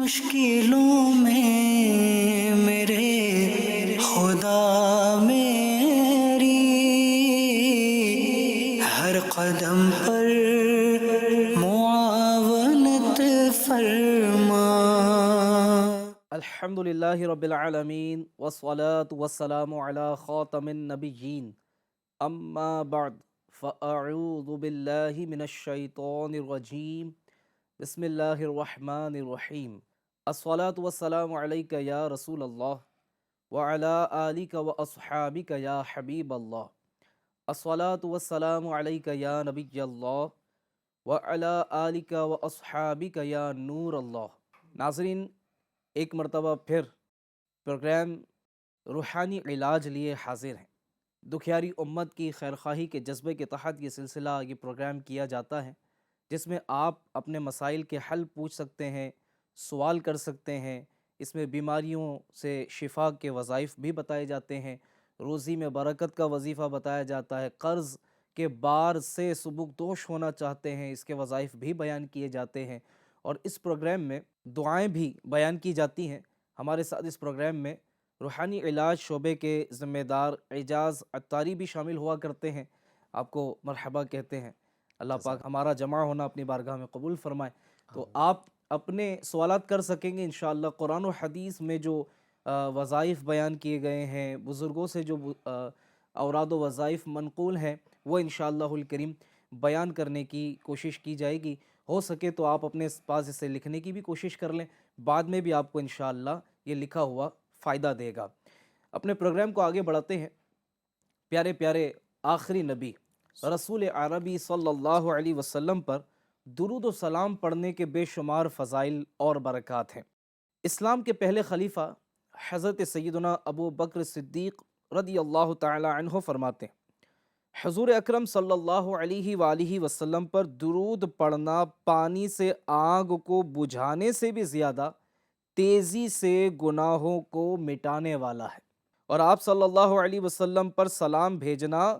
مشکلوں میں میرے خدا میری ہر قدم پر معاونت فرما۔ الحمد للہ رب العالمین والصلاة والسلام علی خاتم النبیین اما بعد فاعوذ باللہ من الشیطان الرجیم بسم اللہ الرحمن الرحیم الصلاة والسلام علیک یا رسول اللہ وعلی آلک واصحابک یا حبیب اللہ الصلاة والسلام علیک یا نبی اللہ وعلی آلک واصحابک یا نور اللہ۔ ناظرین، ایک مرتبہ پھر پروگرام روحانی علاج لیے حاضر ہیں۔ دکھیاری امت کی خیرخواہی کے جذبے کے تحت یہ سلسلہ، یہ پروگرام کیا جاتا ہے، جس میں آپ اپنے مسائل کے حل پوچھ سکتے ہیں، سوال کر سکتے ہیں۔ اس میں بیماریوں سے شفا کے وظائف بھی بتائے جاتے ہیں، روزی میں برکت کا وظیفہ بتایا جاتا ہے، قرض کے بار سے سبکدوش ہونا چاہتے ہیں، اس کے وظائف بھی بیان کیے جاتے ہیں، اور اس پروگرام میں دعائیں بھی بیان کی جاتی ہیں۔ ہمارے ساتھ اس پروگرام میں روحانی علاج شعبے کے ذمہ دار اعجاز عطاری بھی شامل ہوا کرتے ہیں۔ آپ کو مرحبا کہتے ہیں۔ اللہ پاک ہمارا جمع ہونا اپنی بارگاہ میں قبول فرمائے۔ تو آپ اپنے سوالات کر سکیں گے انشاءاللہ۔ قرآن و حدیث میں جو وظائف بیان کیے گئے ہیں، بزرگوں سے جو اوراد و وظائف منقول ہیں، وہ انشاءاللہ الکریم بیان کرنے کی کوشش کی جائے گی۔ ہو سکے تو آپ اپنے پاس اسے لکھنے کی بھی کوشش کر لیں، بعد میں بھی آپ کو انشاءاللہ یہ لکھا ہوا فائدہ دے گا۔ اپنے پروگرام کو آگے بڑھاتے ہیں۔ پیارے پیارے آخری نبی رسول عربی صلی اللہ علیہ وسلم پر درود و سلام پڑھنے کے بے شمار فضائل اور برکات ہیں۔ اسلام کے پہلے خلیفہ حضرت سیدنا ابو بکر صدیق رضی اللہ تعالی عنہ فرماتے ہیں، حضور اکرم صلی اللہ علیہ وآلہ وسلم پر درود پڑھنا پانی سے آگ کو بجھانے سے بھی زیادہ تیزی سے گناہوں کو مٹانے والا ہے، اور آپ صلی اللہ علیہ وسلم پر سلام بھیجنا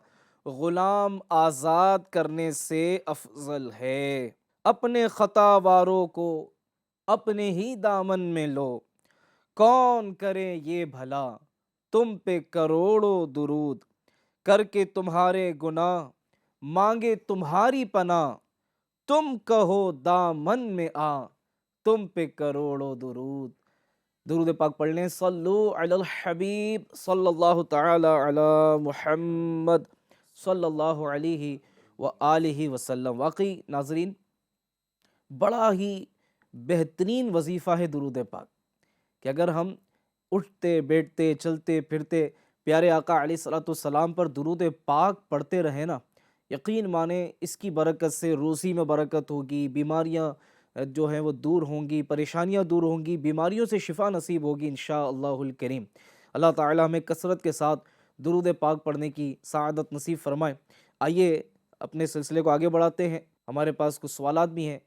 غلام آزاد کرنے سے افضل ہے۔ اپنے خطا واروں کو اپنے ہی دامن میں لو، کون کرے یہ بھلا تم پہ کروڑوں درود، کر کے تمہارے گناہ مانگے تمہاری پناہ، تم کہو دامن میں آ تم پہ کروڑوں درود۔ درود پاک پڑھ لیں۔ صلو علی الحبیب صلی اللہ تعالی علی محمد صلی اللہ علیہ وآلہ وسلم۔ واقعی ناظرین، بڑا ہی بہترین وظیفہ ہے درود پاک، کہ اگر ہم اٹھتے بیٹھتے چلتے پھرتے پیارے آقا علیہ الصلوۃ والسلام پر درود پاک پڑھتے رہے نا، یقین مانیں اس کی برکت سے روزی میں برکت ہوگی، بیماریاں جو ہیں وہ دور ہوں گی، پریشانیاں دور ہوں گی، بیماریوں سے شفا نصیب ہوگی انشاءاللہ الکریم۔ اللہ تعالی ہمیں کثرت کے ساتھ درود پاک پڑھنے کی سعادت نصیب فرمائے۔ آئیے اپنے سلسلے کو آگے بڑھاتے ہیں۔ ہمارے پاس کچھ سوالات بھی ہیں،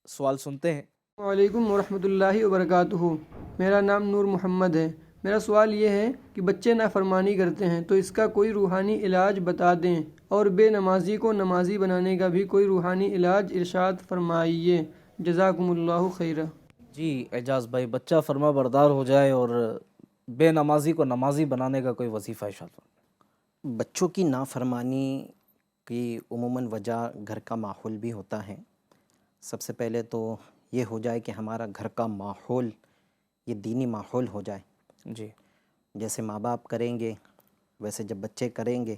سوال سنتے ہیں۔ وعلیکم ورحمۃ اللہ وبرکاتہ۔ میرا نام نور محمد ہے۔ میرا سوال یہ ہے کہ بچے نافرمانی کرتے ہیں تو اس کا کوئی روحانی علاج بتا دیں، اور بے نمازی کو نمازی بنانے کا بھی کوئی روحانی علاج ارشاد فرمائیے، جزاکم اللہ خیرہ۔ جی اعجاز بھائی، بچہ فرما بردار ہو جائے اور بے نمازی کو نمازی بنانے کا کوئی وظیفہ ارشاد فرمائیں۔ بچوں کی نافرمانی کی عموماً وجہ گھر کا ماحول بھی ہوتا ہے۔ سب سے پہلے تو یہ ہو جائے کہ ہمارا گھر کا ماحول یہ دینی ماحول ہو جائے۔ جی جیسے ماں باپ کریں گے ویسے جب بچے کریں گے،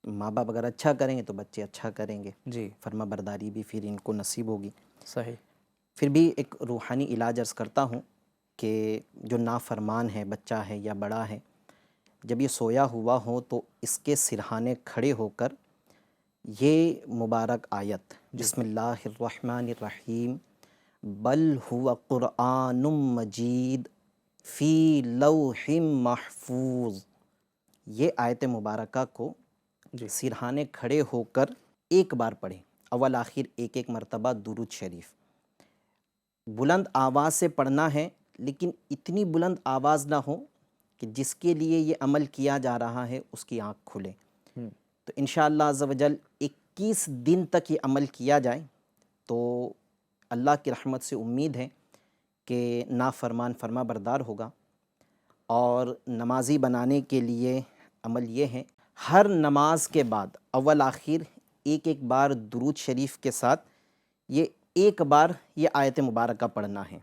ماں باپ اگر اچھا کریں گے تو بچے اچھا کریں گے، جی فرما برداری بھی پھر ان کو نصیب ہوگی۔ صحیح۔ پھر بھی ایک روحانی علاج عرض کرتا ہوں کہ جو نافرمان ہے، بچہ ہے یا بڑا ہے، جب یہ سویا ہوا ہو تو اس کے سرہانے کھڑے ہو کر یہ مبارک آیت بسم اللہ الرحمن الرحیم بل هو قرآن مجید فی لوح محفوظ، یہ آیت مبارکہ کو جی سرہانے کھڑے ہو کر ایک بار پڑھیں، اول آخر ایک ایک مرتبہ درود شریف۔ بلند آواز سے پڑھنا ہے، لیکن اتنی بلند آواز نہ ہو کہ جس کے لیے یہ عمل کیا جا رہا ہے اس کی آنکھ کھلے۔ تو انشاءاللہ عز و جل 21 دن تک یہ عمل کیا جائے تو اللہ کی رحمت سے امید ہے کہ نافرمان فرما بردار ہوگا، اور نمازی بنانے کے لیے عمل یہ ہے، ہر نماز کے بعد اول آخر ایک بار درود شریف کے ساتھ یہ ایک بار یہ آیت مبارکہ پڑھنا ہے،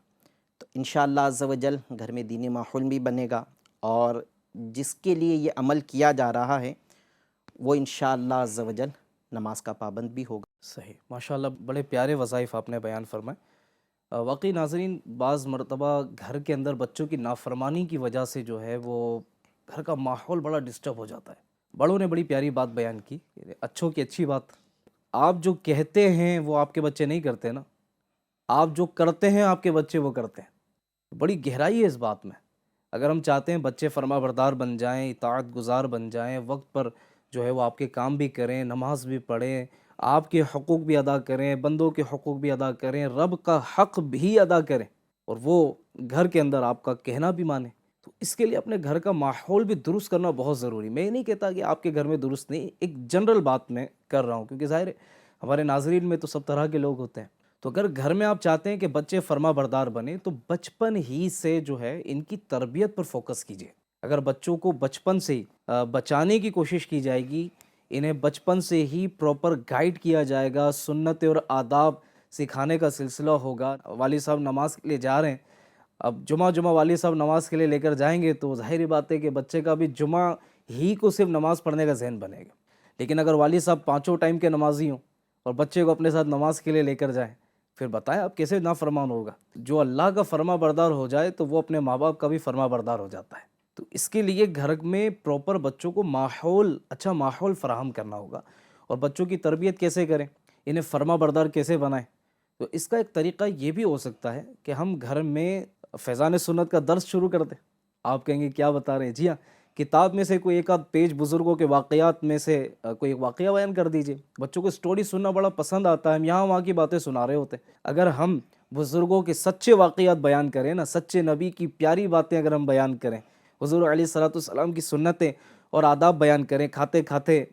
تو انشاءاللہ عز و جل گھر میں دینی ماحول بھی بنے گا، اور جس کے لیے یہ عمل کیا جا رہا ہے وہ انشاءاللہ عز و جل نماز کا پابند بھی ہوگا۔ صحیح، ماشاءاللہ بڑے پیارے وظائف آپ نے بیان فرمائے۔ واقعی ناظرین، بعض مرتبہ گھر کے اندر بچوں کی نافرمانی کی وجہ سے جو ہے وہ گھر کا ماحول بڑا ڈسٹرب ہو جاتا ہے۔ بڑوں نے بڑی پیاری بات بیان کی، اچھوں کی اچھی بات، آپ جو کہتے ہیں وہ آپ کے بچے نہیں کرتے نا، آپ جو کرتے ہیں آپ کے بچے وہ کرتے ہیں۔ بڑی گہرائی ہے اس بات میں۔ اگر ہم چاہتے ہیں بچے فرما بردار بن جائیں، اطاعت گزار بن جائیں، وقت پر جو ہے وہ آپ کے کام بھی کریں، نماز بھی پڑھیں، آپ کے حقوق بھی ادا کریں، بندوں کے حقوق بھی ادا کریں، رب کا حق بھی ادا کریں، اور وہ گھر کے اندر آپ کا کہنا بھی مانیں، تو اس کے لیے اپنے گھر کا ماحول بھی درست کرنا بہت ضروری۔ میں یہ نہیں کہتا کہ آپ کے گھر میں درست نہیں، ایک جنرل بات میں کر رہا ہوں، کیونکہ ظاہر ہے ہمارے ناظرین میں تو سب طرح کے لوگ ہوتے ہیں۔ تو اگر گھر میں آپ چاہتے ہیں کہ بچے فرما بردار بنیں تو بچپن ہی سے جو ہے ان کی تربیت پر فوکس کیجیے۔ اگر بچوں کو بچپن سے بچانے کی کوشش کی جائے گی، انہیں بچپن سے ہی پراپر گائیڈ کیا جائے گا، سنت اور آداب سکھانے کا سلسلہ ہوگا۔ والد صاحب نماز کے لیے جا رہے ہیں، اب جمعہ والد صاحب نماز کے لیے لے کر جائیں گے تو ظاہری بات ہے کہ بچے کا بھی جمعہ ہی کو صرف نماز پڑھنے کا ذہن بنے گا۔ لیکن اگر والد صاحب پانچوں ٹائم کے نمازی ہوں اور بچے کو اپنے ساتھ نماز کے لیے لے کر جائیں، پھر بتائیں آپ کیسے نافرمان ہوگا؟ جو اللہ کا فرما بردار ہو جائے تو وہ اپنے ماں باپ کا بھی فرما بردار ہو جاتا ہے۔ تو اس کے لیے گھر میں پراپر بچوں کو اچھا ماحول فراہم کرنا ہوگا، اور بچوں کی تربیت کیسے کریں، انہیں فرما بردار کیسے بنائیں۔ تو اس کا ایک طریقہ یہ بھی ہو سکتا ہے کہ ہم گھر میں فیضان سنت کا درس شروع کر دیں۔ آپ کہیں گے کیا بتا رہے ہیں؟ جی ہاں، کتاب میں سے کوئی ایک آدھ پیج بزرگوں کے واقعات میں سے کوئی ایک واقعہ بیان کر دیجئے۔ بچوں کو سٹوری سننا بڑا پسند آتا ہے، ہم یہاں وہاں کی باتیں سنا رہے ہوتے ہیں۔ اگر ہم بزرگوں کے سچے واقعات بیان کریں نا، سچے نبی کی پیاری باتیں اگر ہم بیان کریں، حضور علیہ السلام کی سنتیں اور آداب بیان کریں، کھاتے کھاتے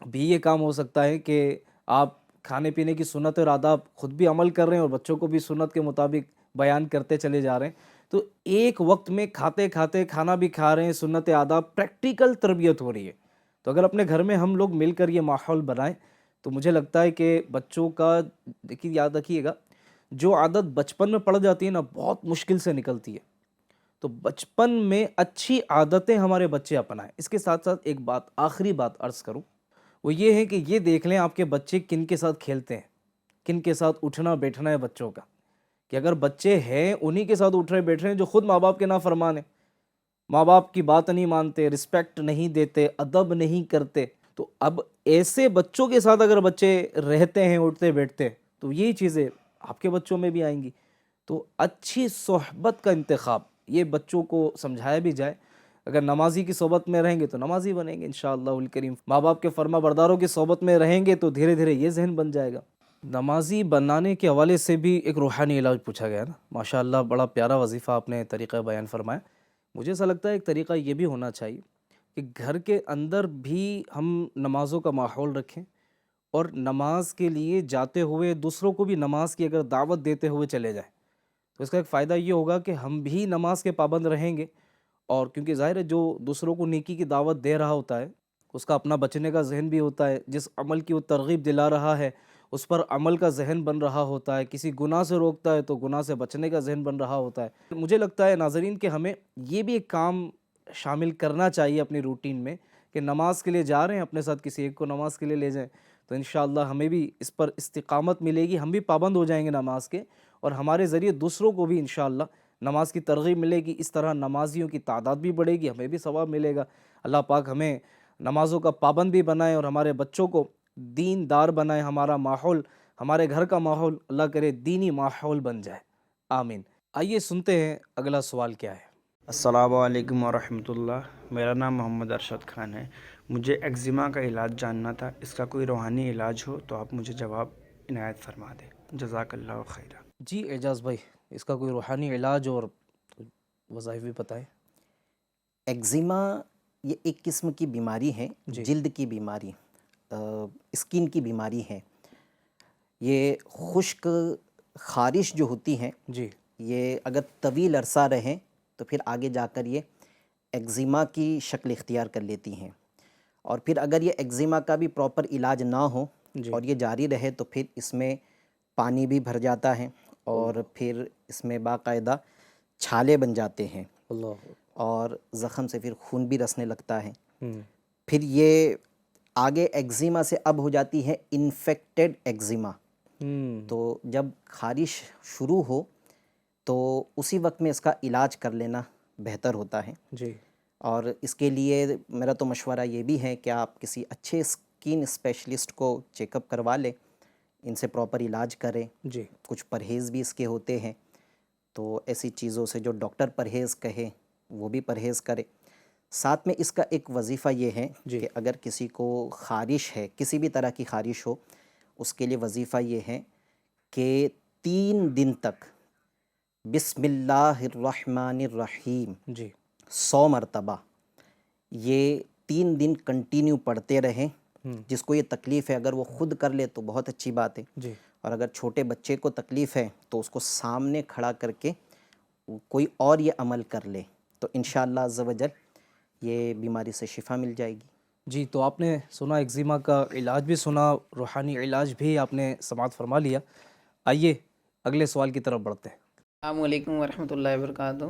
بھی یہ کام ہو سکتا ہے کہ آپ کھانے پینے کی سنت اور آداب خود بھی عمل کر رہے ہیں اور بچوں کو بھی سنت کے مطابق بیان کرتے چلے جا رہے ہیں، تو ایک وقت میں کھاتے کھاتے کھانا بھی کھا رہے ہیں، سنت آداب پریکٹیکل تربیت ہو رہی ہے۔ تو اگر اپنے گھر میں ہم لوگ مل کر یہ ماحول بنائیں تو مجھے لگتا ہے کہ بچوں کا یاد رکھیے گا، جو عادت بچپن میں پڑ جاتی ہے نا بہت مشکل سے نکلتی ہے۔ تو بچپن میں اچھی عادتیں ہمارے بچے اپنائیں۔ اس کے ساتھ ساتھ ایک بات، آخری بات عرض کروں، وہ یہ ہے کہ یہ دیکھ لیں آپ کے بچے کن کے ساتھ کھیلتے ہیں، کن کے ساتھ اٹھنا بیٹھنا ہے بچوں کا، کہ اگر بچے ہیں انہی کے ساتھ اٹھ رہے بیٹھ رہے ہیں جو خود ماں باپ کے نافرمان ہیں، ماں باپ کی بات نہیں مانتے، رسپیکٹ نہیں دیتے، ادب نہیں کرتے، تو اب ایسے بچوں کے ساتھ اگر بچے رہتے ہیں، اٹھتے بیٹھتے، تو یہی چیزیں آپ کے بچوں میں بھی آئیں گی۔ تو اچھی صحبت کا انتخاب، یہ بچوں کو سمجھایا بھی جائے، اگر نمازی کی صحبت میں رہیں گے تو نمازی بنیں گے انشاءاللہ الکریم، ماں باپ کے فرما برداروں کی صحبت میں رہیں گے تو دھیرے دھیرے یہ ذہن بن جائے گا۔ نمازی بنانے کے حوالے سے بھی ایک روحانی علاج پوچھا گیا نا، ماشاءاللہ بڑا پیارا وظیفہ آپ نے طریقہ بیان فرمایا۔ مجھے ایسا لگتا ہے ایک طریقہ یہ بھی ہونا چاہیے کہ گھر کے اندر بھی ہم نمازوں کا ماحول رکھیں، اور نماز کے لیے جاتے ہوئے دوسروں کو بھی نماز کی اگر دعوت دیتے ہوئے چلے جائیں تو اس کا ایک فائدہ یہ ہوگا کہ ہم بھی نماز کے پابند رہیں گے، اور کیونکہ ظاہر ہے جو دوسروں کو نیکی کی دعوت دے رہا ہوتا ہے اس کا اپنا بچنے کا ذہن بھی ہوتا ہے، جس عمل کی وہ ترغیب دلا رہا ہے اس پر عمل کا ذہن بن رہا ہوتا ہے، کسی گناہ سے روکتا ہے تو گناہ سے بچنے کا ذہن بن رہا ہوتا ہے۔ مجھے لگتا ہے ناظرین کہ ہمیں یہ بھی ایک کام شامل کرنا چاہیے اپنی روٹین میں کہ نماز کے لیے جا رہے ہیں، اپنے ساتھ کسی ایک کو نماز کے لیے لے جائیں، تو انشاءاللہ ہمیں بھی اس پر استقامت ملے گی، ہم بھی پابند ہو جائیں گے نماز کے، اور ہمارے ذریعے دوسروں کو بھی انشاءاللہ نماز کی ترغیب ملے گی، اس طرح نمازیوں کی تعداد بھی بڑھے گی، ہمیں بھی ثواب ملے گا۔ اللہ پاک ہمیں نمازوں کا پابند بھی بنائے اور ہمارے بچوں کو دین دار بنائے، ہمارا ماحول، ہمارے گھر کا ماحول اللہ کرے دینی ماحول بن جائے، آمین۔ آئیے سنتے ہیں اگلا سوال کیا ہے۔ السلام علیکم ورحمۃ اللہ، میرا نام محمد ارشد خان ہے۔ مجھے ایگزیما کا علاج جاننا تھا، اس کا کوئی روحانی علاج ہو تو آپ مجھے جواب عنایت فرما دیں، جزاک اللہ خیرہ۔ جی اعجاز بھائی، اس کا کوئی روحانی علاج اور وظائف بھی بتائیں۔ ایگزیما یہ ایک قسم کی بیماری ہے، جی۔ جلد کی بیماری، اسکن کی بیماری ہے۔ یہ خشک خارش جو ہوتی ہے جی یہ اگر طویل عرصہ رہیں تو پھر آگے جا کر یہ ایگزیما کی شکل اختیار کر لیتی ہیں، اور پھر اگر یہ ایگزیما کا بھی پراپر علاج نہ ہو اور یہ جاری رہے تو پھر اس میں پانی بھی بھر جاتا ہے اور پھر اس میں باقاعدہ چھالے بن جاتے ہیں اللہ اور زخم سے پھر خون بھی رسنے لگتا ہے۔ پھر یہ آگے ایگزیما سے اب ہو جاتی ہے انفیکٹڈ ایگزیما، تو جب خارش شروع ہو تو اسی وقت میں اس کا علاج کر لینا بہتر ہوتا ہے۔ جی اور اس کے لیے میرا تو مشورہ یہ بھی ہے کہ آپ کسی اچھے اسکن اسپیشلسٹ کو چیک اپ کروا لیں، ان سے پراپر علاج کریں۔ جی کچھ پرہیز بھی اس کے ہوتے ہیں، تو ایسی چیزوں سے جو ڈاکٹر پرہیز کہے وہ بھی پرہیز کرے۔ ساتھ میں اس کا ایک وظیفہ یہ ہے کہ اگر کسی کو خارش ہے، کسی بھی طرح کی خارش ہو، اس کے لیے وظیفہ یہ ہے کہ 3 دن تک بسم اللہ الرحمن الرحیم جی 100 مرتبہ یہ 3 دن کنٹینیو پڑھتے رہیں۔ جس کو یہ تکلیف ہے اگر وہ خود کر لے تو بہت اچھی بات ہے، جی اور اگر چھوٹے بچے کو تکلیف ہے تو اس کو سامنے کھڑا کر کے کوئی اور یہ عمل کر لے تو انشاءاللہ عز و جل یہ بیماری سے شفا مل جائے گی۔ جی، تو آپ نے سنا ایگزیما کا علاج بھی سنا، روحانی علاج بھی آپ نے سماعت فرما لیا۔ آئیے اگلے سوال کی طرف بڑھتے ہیں۔ السلام علیکم ورحمۃ اللہ وبرکاتہ۔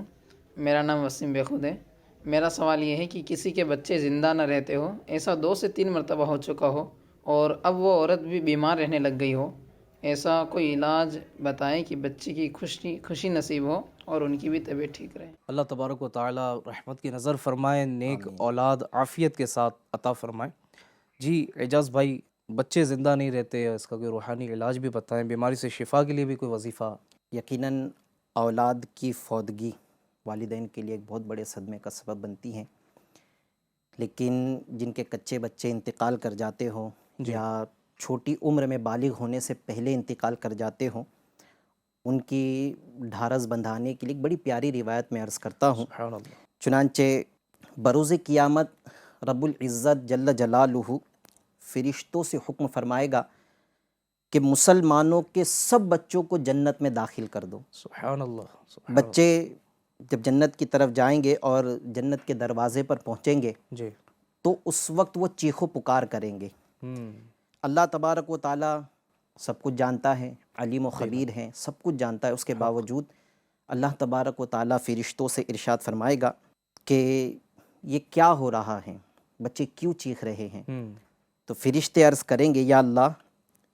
میرا نام وسیم بے خود ہے۔ میرا سوال یہ ہے کہ کسی کے بچے زندہ نہ رہتے ہو، ایسا 2 سے 3 مرتبہ ہو چکا ہو اور اب وہ عورت بھی بیمار رہنے لگ گئی ہو، ایسا کوئی علاج بتائیں کہ بچے کی خوشی نصیب ہو اور ان کی بھی طبیعت ٹھیک رہے۔ اللہ تبارک و تعالی رحمت کی نظر فرمائے، نیک اولاد عافیت کے ساتھ عطا فرمائے۔ جی اعجاز بھائی، بچے زندہ نہیں رہتے، اس کا کوئی روحانی علاج بھی بتائیں، بیماری سے شفا کے لیے بھی کوئی وظیفہ۔ یقیناً اولاد کی فوتگی والدین کے لیے ایک بہت بڑے صدمے کا سبب بنتی ہیں، لیکن جن کے کچے بچے انتقال کر جاتے ہوں یا چھوٹی عمر میں بالغ ہونے سے پہلے انتقال کر جاتے ہوں، ان کی ڈھارس بندھانے کے لیے ایک بڑی پیاری روایت میں عرض کرتا ہوں۔ سبحان اللہ۔ چنانچہ بروز قیامت رب العزت جل جلالہ فرشتوں سے حکم فرمائے گا کہ مسلمانوں کے سب بچوں کو جنت میں داخل کر دو۔ سبحان اللہ، سبحان بچے جب جنت کی طرف جائیں گے اور جنت کے دروازے پر پہنچیں گے جی تو اس وقت وہ چیخ و پکار کریں گے۔ اللہ تبارک و تعالی سب کچھ جانتا ہے، علیم و خبیر ہیں، سب کچھ جانتا ہے، اس کے باوجود اللہ تبارک و تعالی فرشتوں سے ارشاد فرمائے گا کہ یہ کیا ہو رہا ہے، بچے کیوں چیخ رہے ہیں؟ تو فرشتے عرض کریں گے یا اللہ،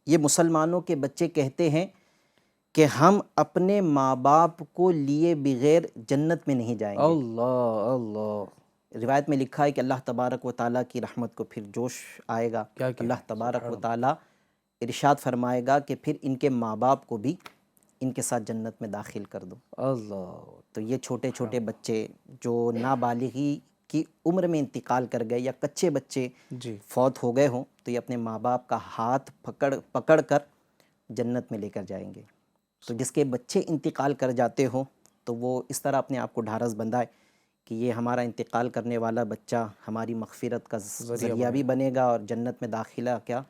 یہ مسلمانوں کے بچے کہتے ہیں کہ ہم اپنے ماں باپ کو لیے بغیر جنت میں نہیں جائیں گے۔ اللہ اللہ، روایت میں لکھا ہے کہ اللہ تبارک و تعالیٰ کی رحمت کو پھر جوش آئے گا، اللہ تبارک و تعالیٰ ارشاد فرمائے گا کہ پھر ان کے ماں باپ کو بھی ان کے ساتھ جنت میں داخل کر دو۔ اللہ، تو یہ چھوٹے چھوٹے بچے جو نابالغی کی عمر میں انتقال کر گئے یا کچے بچے جی فوت ہو گئے ہوں تو یہ اپنے ماں باپ کا ہاتھ پکڑ کر جنت میں لے کر جائیں گے۔ تو جس کے بچے انتقال کر جاتے ہوں تو وہ اس طرح اپنے آپ کو ڈھارس بندھائے کہ یہ ہمارا انتقال کرنے والا بچہ ہماری مغفرت کا ذریعہ بھی بنے گا اور جنت میں داخلہ کیا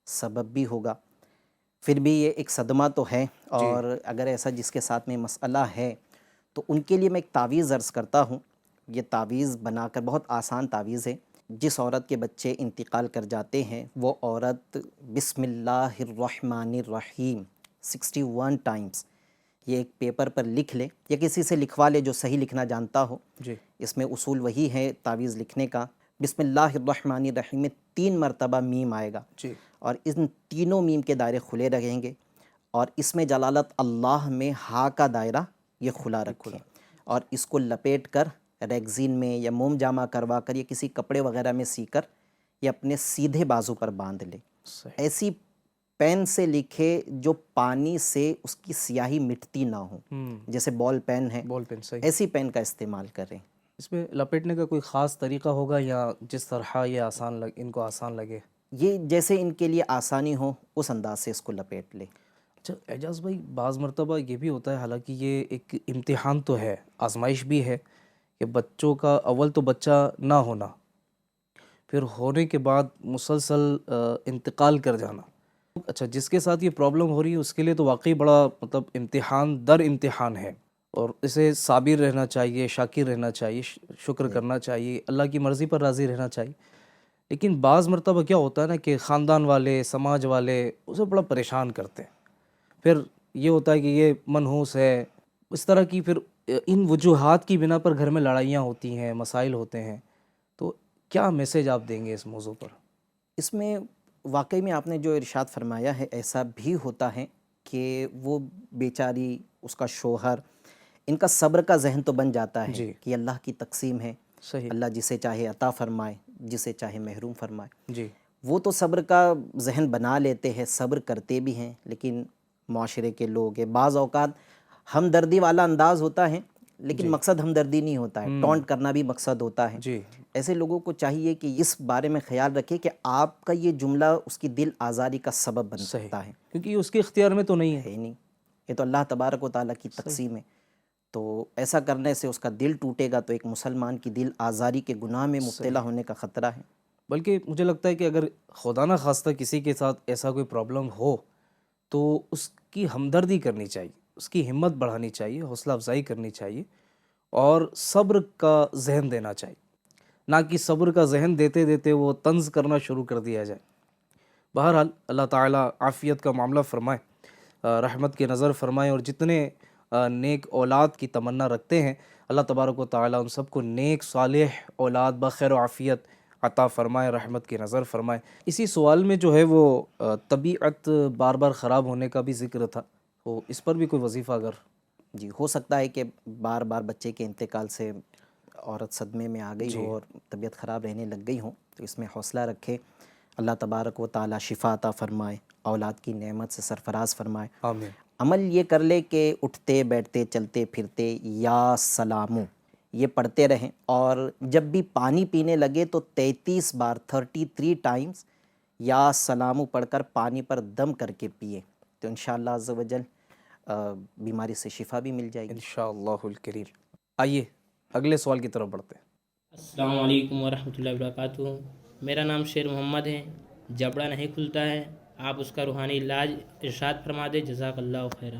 سبب بھی ہوگا۔ پھر بھی یہ ایک صدمہ تو ہے، اور اگر ایسا جس کے ساتھ میں مسئلہ ہے تو ان کے لیے میں ایک تعویذ عرض کرتا ہوں۔ یہ تعویذ بنا کر، بہت آسان تعویذ ہے، جس عورت کے بچے انتقال کر جاتے ہیں وہ عورت بسم اللہ الرحمن الرحیم 61 ٹائمز یہ ایک پیپر پر لکھ لے یا کسی سے لکھوا لے جو صحیح لکھنا جانتا ہو۔ جی اس میں اصول وہی ہے تعویذ لکھنے کا، بسم اللہ الرحمن الرحیم میں 3 مرتبہ میم آئے گا، جی اور ان تینوں میم کے دائرے کھلے رہیں گے، اور اس میں جلالت اللہ میں ہا کا دائرہ یہ کھلا رکھیں، اور اس کو لپیٹ کر ریگزین میں یا موم جامہ کروا کر یا کسی کپڑے وغیرہ میں سی کر یہ اپنے سیدھے بازو پر باندھ لے۔ صحیح، ایسی پین سے لکھے جو پانی سے اس کی سیاہی مٹتی نہ ہو، جیسے بال پین ہے، بال پین، صحیح۔ ایسی پین کا استعمال کریں۔ اس میں لپیٹنے کا کوئی خاص طریقہ ہوگا یا جس طرح یہ ان کو آسان لگے؟ یہ جیسے ان کے لیے آسانی ہو اس انداز سے اس کو لپیٹ لے۔ اچھا اعجاز بھائی، بعض مرتبہ یہ بھی ہوتا ہے، حالانکہ یہ ایک امتحان تو ہے، آزمائش بھی ہے، کہ بچوں کا اول تو بچہ نہ ہونا، پھر ہونے کے بعد مسلسل انتقال کر جانا۔ اچھا، جس کے ساتھ یہ پرابلم ہو رہی ہے اس کے لیے تو واقعی بڑا امتحان در امتحان ہے۔ اور اسے صابر رہنا چاہیے، شاکر رہنا چاہیے، شکر کرنا چاہیے، اللہ کی مرضی پر راضی رہنا چاہیے۔ لیکن بعض مرتبہ کیا ہوتا ہے نا کہ خاندان والے، سماج والے اسے بڑا پریشان کرتے ہیں، پھر یہ ہوتا ہے کہ یہ منحوس ہے، اس طرح کی پھر ان وجوہات کی بنا پر گھر میں لڑائیاں ہوتی ہیں، مسائل ہوتے ہیں۔ تو کیا میسیج آپ دیں گے اس موضوع پر؟ اس میں واقعی میں آپ نے جو ارشاد فرمایا ہے ایسا بھی ہوتا ہے کہ وہ بیچاری، اس کا شوہر، ان کا صبر کا ذہن تو بن جاتا ہے جی کہ اللہ کی تقسیم ہے، صحیح، اللہ جسے چاہے عطا فرمائے، جسے چاہے محروم فرمائے۔ جی وہ تو صبر کا ذہن بنا لیتے ہیں، صبر کرتے بھی ہیں، لیکن معاشرے کے لوگ ہیں، بعض اوقات ہمدردی والا انداز ہوتا ہے لیکن مقصد ہمدردی نہیں ہوتا ہے، ٹونٹ کرنا بھی مقصد ہوتا ہے۔ جی ایسے لوگوں کو چاہیے کہ اس بارے میں خیال رکھے کہ آپ کا یہ جملہ اس کی دل آزاری کا سبب بن صحیح، سکتا ہے، کیونکہ یہ اس کے اختیار میں تو نہیں ہے۔ ہے ہی نہیں، یہ تو اللہ تبارک و تعالیٰ کی تقسیم ہے۔ تو ایسا کرنے سے اس کا دل ٹوٹے گا تو ایک مسلمان کی دل آزاری کے گناہ میں مبتلا ہونے کا خطرہ ہے۔ بلکہ مجھے لگتا ہے کہ اگر خدا نہ خواستہ کسی کے ساتھ ایسا کوئی پرابلم ہو تو اس کی ہمدردی کرنی چاہیے، اس کی ہمت بڑھانی چاہیے، حوصلہ افزائی کرنی چاہیے، اور صبر کا ذہن دینا چاہیے، نہ کہ صبر کا ذہن دیتے دیتے وہ طنز کرنا شروع کر دیا جائے۔ بہرحال اللہ تعالیٰ عافیت کا معاملہ فرمائے، رحمت کی نظر فرمائے، اور جتنے نیک اولاد کی تمنا رکھتے ہیں اللہ تبارک و تعالیٰ ان سب کو نیک صالح اولاد بخیر و عافیت عطا فرمائے، رحمت کی نظر فرمائے۔ اسی سوال میں جو ہے وہ طبیعت بار بار خراب ہونے کا بھی ذکر تھا، تو اس پر بھی کوئی وظیفہ اگر؟ جی، ہو سکتا ہے کہ بار بار بچے کے انتقال سے عورت صدمے میں آ گئی ہو اور طبیعت خراب رہنے لگ گئی ہوں، تو اس میں حوصلہ رکھے، اللہ تبارک و تعالیٰ شفا عطا فرمائے، اولاد کی نعمت سے سرفراز فرمائے۔ آمین۔ عمل یہ کر لے کہ اٹھتے بیٹھتے چلتے پھرتے یا سلامو یہ پڑھتے رہیں، اور جب بھی پانی پینے لگے تو 33 بار 33 ٹائمز یا سلامو پڑھ کر پانی پر دم کر کے پیے، تو انشاءاللہ عز و جل بیماری سے شفا بھی مل جائے گی۔ انشاءاللہ الکریم۔ آئیے اگلے سوال کی طرف بڑھتے ہیں۔ السلام علیکم ورحمۃ اللہ وبرکاتہ۔ میرا نام شیر محمد ہے، جبڑا نہیں کھلتا ہے، آپ اس کا روحانی علاج ارشاد فرما دیں، جزاک اللہ خیرہ۔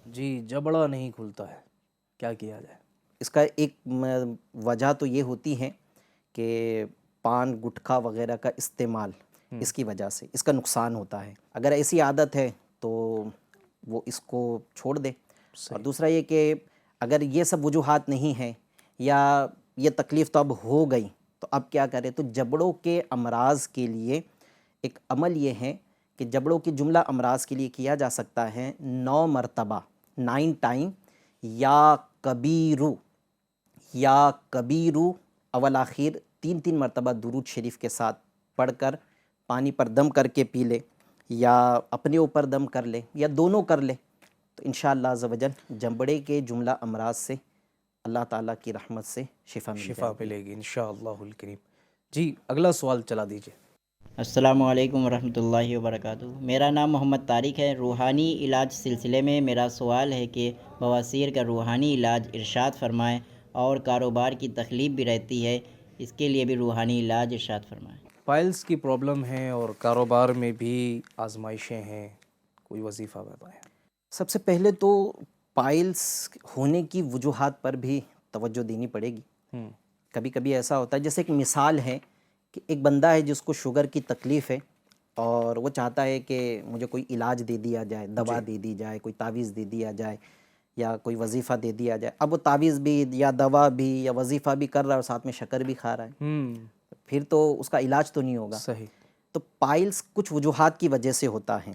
جی، جبڑا نہیں کھلتا ہے، کیا کیا جائے؟ اس کا ایک وجہ تو یہ ہوتی ہے کہ پان گٹکھا وغیرہ کا استعمال، اس کی وجہ سے اس کا نقصان ہوتا ہے۔ اگر ایسی عادت ہے تو وہ اس کو چھوڑ دے، اور دوسرا یہ کہ اگر یہ سب وجوہات نہیں ہیں یا یہ تکلیف تو اب ہو گئی تو اب کیا کرے، تو جبڑوں کے امراض کے لیے ایک عمل یہ ہے کہ جبڑوں کی جملہ امراض کے لیے کیا جا سکتا ہے 9 مرتبہ 9 ٹائم یا کبیرو اول آخر 3 مرتبہ درود شریف کے ساتھ پڑھ کر پانی پر دم کر کے پی لے، یا اپنے اوپر دم کر لے، یا دونوں کر لے، تو انشاءاللہ عز و جل جبڑے کے جملہ امراض سے اللہ تعالیٰ کی رحمت سے شفا ملے گی انشاءاللہ الکریم۔ جی، اگلا سوال چلا دیجیے۔ السلام علیکم ورحمۃ اللہ وبرکاتہ۔ میرا نام محمد طارق ہے۔ روحانی علاج سلسلے میں میرا سوال ہے کہ بواسیر کا روحانی علاج ارشاد فرمائیں، اور کاروبار کی تکلیف بھی رہتی ہے، اس کے لیے بھی روحانی علاج ارشاد فرمائیں۔ فائلز کی پرابلم ہے اور کاروبار میں بھی آزمائشیں ہیں، کوئی وظیفہ بتائیں۔ سب سے پہلے تو پائلز ہونے کی وجوہات پر بھی توجہ دینی پڑے گی۔ کبھی کبھی ایسا ہوتا ہے، جیسے ایک مثال ہے کہ ایک بندہ ہے جس کو شوگر کی تکلیف ہے، اور وہ چاہتا ہے کہ مجھے کوئی علاج دے دیا جائے، دوا دے دی جائے، کوئی تعویذ دے دیا جائے، یا کوئی وظیفہ دے دیا جائے۔ اب وہ تعویذ بھی یا دوا بھی یا وظیفہ بھی کر رہا ہے اور ساتھ میں شکر بھی کھا رہا ہے، پھر تو اس کا علاج تو نہیں ہوگا۔ صحیح۔ تو پائلز کچھ وجوہات کی وجہ سے ہوتا ہے،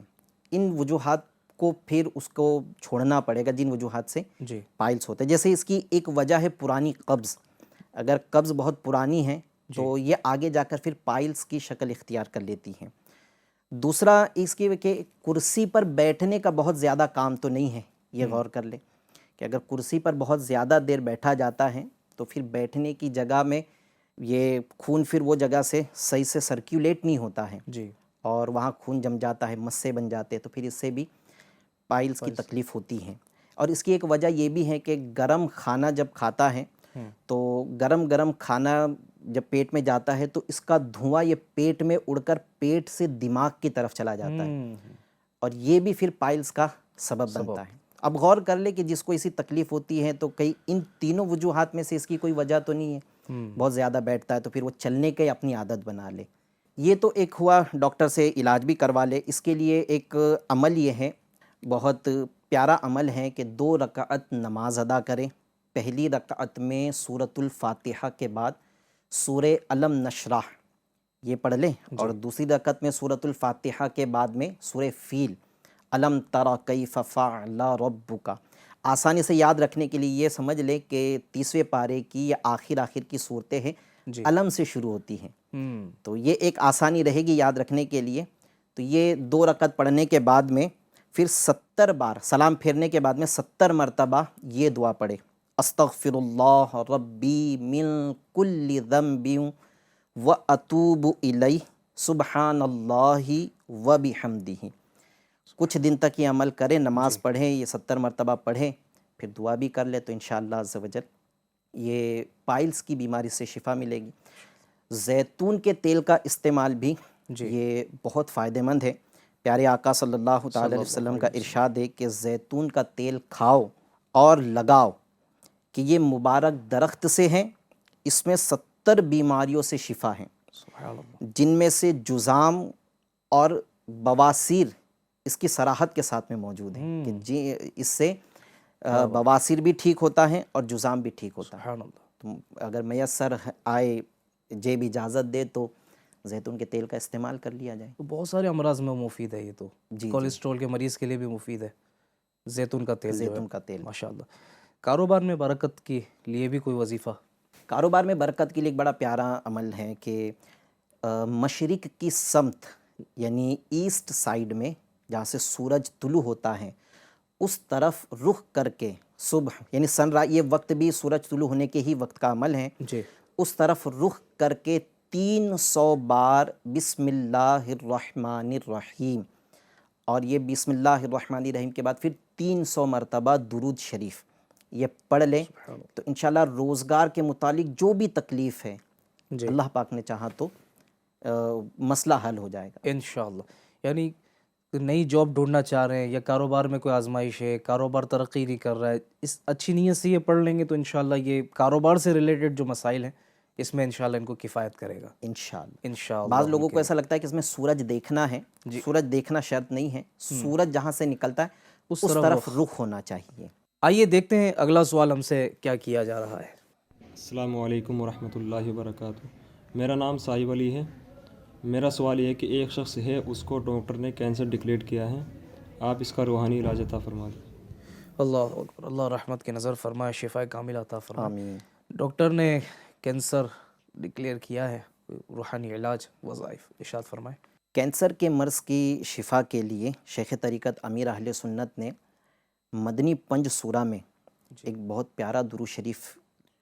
ان وجوہات کو پھر اس کو چھوڑنا پڑے گا جن وجوہات سے جی، پائلز ہوتے ہیں۔ جیسے اس کی ایک وجہ ہے پرانی قبض، اگر قبض بہت پرانی ہے تو یہ آگے جا کر پھر پائلز کی شکل اختیار کر لیتی ہیں۔ دوسرا اس کی کہ کرسی پر بیٹھنے کا بہت زیادہ کام تو نہیں ہے، یہ غور کر لیں کہ اگر کرسی پر بہت زیادہ دیر بیٹھا جاتا ہے تو پھر بیٹھنے کی جگہ میں یہ خون پھر وہ جگہ سے صحیح سے سرکیولیٹ نہیں ہوتا ہے، جی، اور وہاں خون جم جاتا ہے، مسے بن جاتے ہیں، تو پھر اس سے بھی پائلز کی تکلیف ہوتی ہے۔ اور اس کی ایک وجہ یہ بھی ہے کہ گرم کھانا جب کھاتا ہے تو گرم کھانا جب پیٹ میں جاتا ہے تو اس کا دھواں یہ پیٹ میں اڑ کر پیٹ سے دماغ کی طرف چلا جاتا ہے، اور یہ بھی پھر پائلز کا سبب بنتا ہے۔ اب غور کر لے کہ جس کو اسی تکلیف ہوتی ہے تو کئی ان تینوں وجوہات میں سے اس کی کوئی وجہ تو نہیں ہے، بہت زیادہ بیٹھتا ہے تو پھر وہ چلنے کے اپنی عادت بنا لے. یہ تو ایک ہوا ڈاکٹر سے علاج بھی کروا لے. اس کے لیے ایک عمل یہ ہے، بہت پیارا عمل ہے کہ 2 رکعت نماز ادا کریں. پہلی رکعت میں سورۃ الفاتحہ کے بعد سورہ علم نشرح یہ پڑھ لیں، اور دوسری رکعت میں سورۃ الفاتحہ کے بعد میں سورہ فیل، علم تری کیف فعل ربک. آسانی سے یاد رکھنے کے لیے یہ سمجھ لیں کہ 30ویں پارے کی یا آخر کی صورتیں ہیں علم سے شروع ہوتی ہیں، تو یہ ایک آسانی رہے گی یاد رکھنے کے لیے. تو یہ 2 رکعت پڑھنے کے بعد میں پھر 70 بار سلام پھیرنے کے بعد میں 70 مرتبہ یہ دعا پڑھے، استغفر اللہ ربی من کل ذنب واتوب الیہ سبحان اللہ وبحمدہ. کچھ دن تک یہ عمل کریں، نماز پڑھیں، یہ 70 مرتبہ پڑھیں، پھر دعا بھی کر لے تو انشاءاللہ عز و جل یہ پائلز کی بیماری سے شفا ملے گی. زیتون کے تیل کا استعمال بھی یہ بہت فائدہ مند ہے. پیارے آقا صلی اللہ تعالی علیہ وسلم کا ارشاد ہے کہ زیتون کا تیل کھاؤ اور لگاؤ کہ یہ مبارک درخت سے ہیں، اس میں 70 بیماریوں سے شفا ہے، جن میں سے جذام اور بواسیر اس کی صراحت کے ساتھ میں موجود ہے کہ اس سے بواسیر بھی ٹھیک ہوتا ہے اور جذام بھی ٹھیک ہوتا ہے. تو اگر میسر آئے، جیب اجازت دے تو زیتون کے تیل کا استعمال کر لیا جائے. تو بہت سارے امراض میں مفید ہے یہ تو، کولیسٹرول کے مریض کے لیے بھی مفید ہے زیتون کا تیل. زیتون کا تیل ماشاءاللہ. کاروبار میں برکت کے لیے بھی کوئی وظیفہ؟ کاروبار میں برکت کے لیے ایک بڑا پیارا عمل ہے کہ مشرق کی سمت یعنی ایسٹ سائیڈ میں جہاں سے سورج طلوع ہوتا ہے اس طرف رخ کر کے صبح یعنی سن رائز، یہ وقت بھی سورج طلوع ہونے کے ہی وقت کا عمل ہے، اس طرف رخ کر کے 300 بار بسم اللہ الرحمن الرحیم، اور یہ بسم اللہ الرحمن الرحیم کے بعد پھر 300 مرتبہ درود شریف یہ پڑھ لیں تو انشاءاللہ روزگار کے متعلق جو بھی تکلیف ہے اللہ پاک نے چاہا تو مسئلہ حل ہو جائے گا انشاءاللہ. یعنی نئی جاب ڈھونڈنا چاہ رہے ہیں یا کاروبار میں کوئی آزمائش ہے، کاروبار ترقی نہیں کر رہا ہے، اس اچھی نیت سے یہ پڑھ لیں گے تو انشاءاللہ یہ کاروبار سے ریلیٹڈ جو مسائل ہیں اس میں انشاءاللہ ان کو کفایت کرے گا انشاءاللہ. بعض لوگوں کو ایسا لگتا ہے کہ اس میں سورج دیکھنا ہے، سورج دیکھنا شرط نہیں ہے، سورج جہاں سے نکلتا ہے اس طرف رخ ہونا چاہیے. آئیے دیکھتے ہیں اگلا سوال ہم سے کیا کیا جا رہا ہے. السلام علیکم ورحمۃ اللہ وبرکاتہ. میرا نام صاحب علی ہے. میرا سوال یہ ہے کہ ایک شخص ہے، اس کو ڈاکٹر نے کینسر ڈکلیئر کیا ہے، آپ اس کا روحانی علاج عطا فرما دیں. اللہ اکبر. اللہ رحمت کی نظر فرمائے، شفا کامل عطا فرمائے. آمین. ڈاکٹر نے کینسر ڈکلیئر کیا ہے، روحانی علاج وظائف ارشاد فرمائے. کینسر کے مرض کی شفا کے لیے شیخ طریقت امیر اہل سنت نے مدنی پنج سورہ میں ایک بہت پیارا درود شریف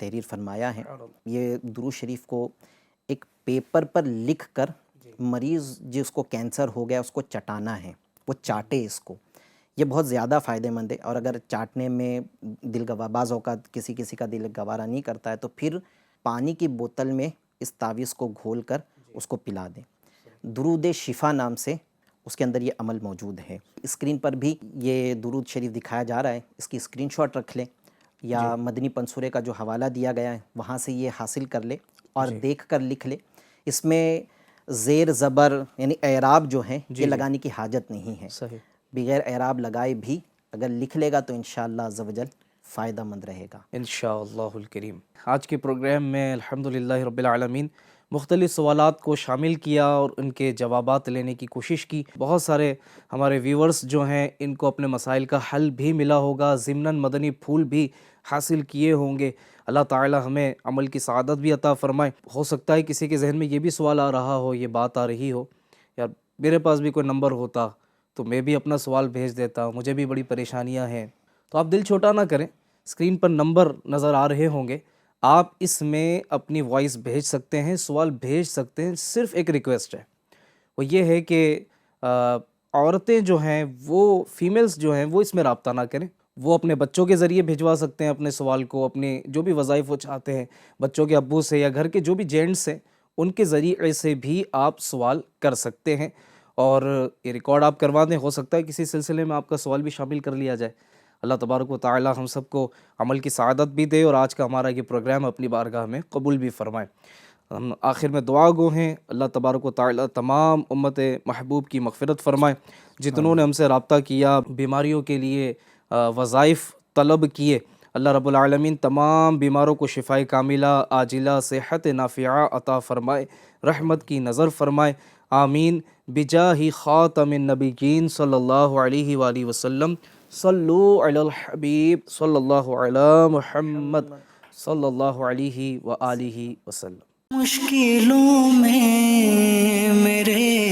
تحریر فرمایا ہے. یہ درود شریف کو ایک پیپر پر لکھ کر مریض جس کو کینسر ہو گیا اس کو چٹانا ہے، وہ چاٹے اس کو. یہ بہت زیادہ فائدہ مند ہے، اور اگر چاٹنے میں دل گوار، بعض اوقات کسی کا دل گوارا نہیں کرتا ہے تو پھر پانی کی بوتل میں اس تعویذ کو گھول کر اس کو پلا دیں. درود شفا نام سے اس کے اندر یہ عمل موجود ہے. اسکرین پر بھی یہ درود شریف دکھایا جا رہا ہے، اس کی اسکرین شاٹ رکھ لیں یا مدنی پنسورے کا جو حوالہ دیا گیا ہے وہاں سے یہ حاصل کر لے اور دیکھ کر لکھ لے. اس میں زیر زبر یعنی اعراب جو ہیں یہ لگانے کی حاجت نہیں ہے. صحیح. بغیر اعراب لگائے بھی اگر لکھ لے گا تو انشاءاللہ عز و جل فائدہ مند رہے گا انشاءاللہ الکریم. آج کے پروگرام میں الحمدللہ رب العالمین مختلف سوالات کو شامل کیا اور ان کے جوابات لینے کی کوشش کی. بہت سارے ہمارے ویورز جو ہیں ان کو اپنے مسائل کا حل بھی ملا ہوگا، ضمناً مدنی پھول بھی حاصل کیے ہوں گے. اللہ تعالی ہمیں عمل کی سعادت بھی عطا فرمائے. ہو سکتا ہے کسی کے ذہن میں یہ بھی سوال آ رہا ہو، یہ بات آ رہی ہو، یار میرے پاس بھی کوئی نمبر ہوتا تو میں بھی اپنا سوال بھیج دیتا، مجھے بھی بڑی پریشانیاں ہیں. تو آپ دل چھوٹا نہ کریں، اسکرین پر نمبر نظر آ رہے ہوں گے، آپ اس میں اپنی وائس بھیج سکتے ہیں، سوال بھیج سکتے ہیں. صرف ایک ریکویسٹ ہے، وہ یہ ہے کہ عورتیں جو ہیں وہ فیمیلز جو ہیں وہ اس میں رابطہ نہ کریں. وہ اپنے بچوں کے ذریعے بھجوا سکتے ہیں اپنے سوال کو، اپنے جو بھی وظائف وہ چاہتے ہیں، بچوں کے ابو سے یا گھر کے جو بھی جینٹس ہیں ان کے ذریعے سے بھی آپ سوال کر سکتے ہیں اور یہ ریکارڈ آپ کروا دیں. ہو سکتا ہے کسی سلسلے میں آپ کا سوال بھی شامل کر لیا جائے. اللہ تبارک و تعالی ہم سب کو عمل کی سعادت بھی دے اور آج کا ہمارا یہ پروگرام اپنی بارگاہ میں قبول بھی فرمائے۔ ہم آخر میں دعا گو ہیں، اللہ تبارک و تعالی تمام امت محبوب کی مغفرت فرمائے۔ جتنوں نے ہم سے رابطہ کیا، بیماریوں کے لیے وظائف طلب کیے، اللہ رب العالمین تمام بیماروں کو شفائے کاملہ عاجلہ صحت نافعہ عطا فرمائے، رحمت کی نظر فرمائے، آمین بجاہ خاتم النبیین صلی اللہ علیہ وآلہ وسلم۔ صلو علی الحبیب صلی اللہ علی محمد صلی اللہ علیہ وآلہ وسلم۔ مشکلوں میں میرے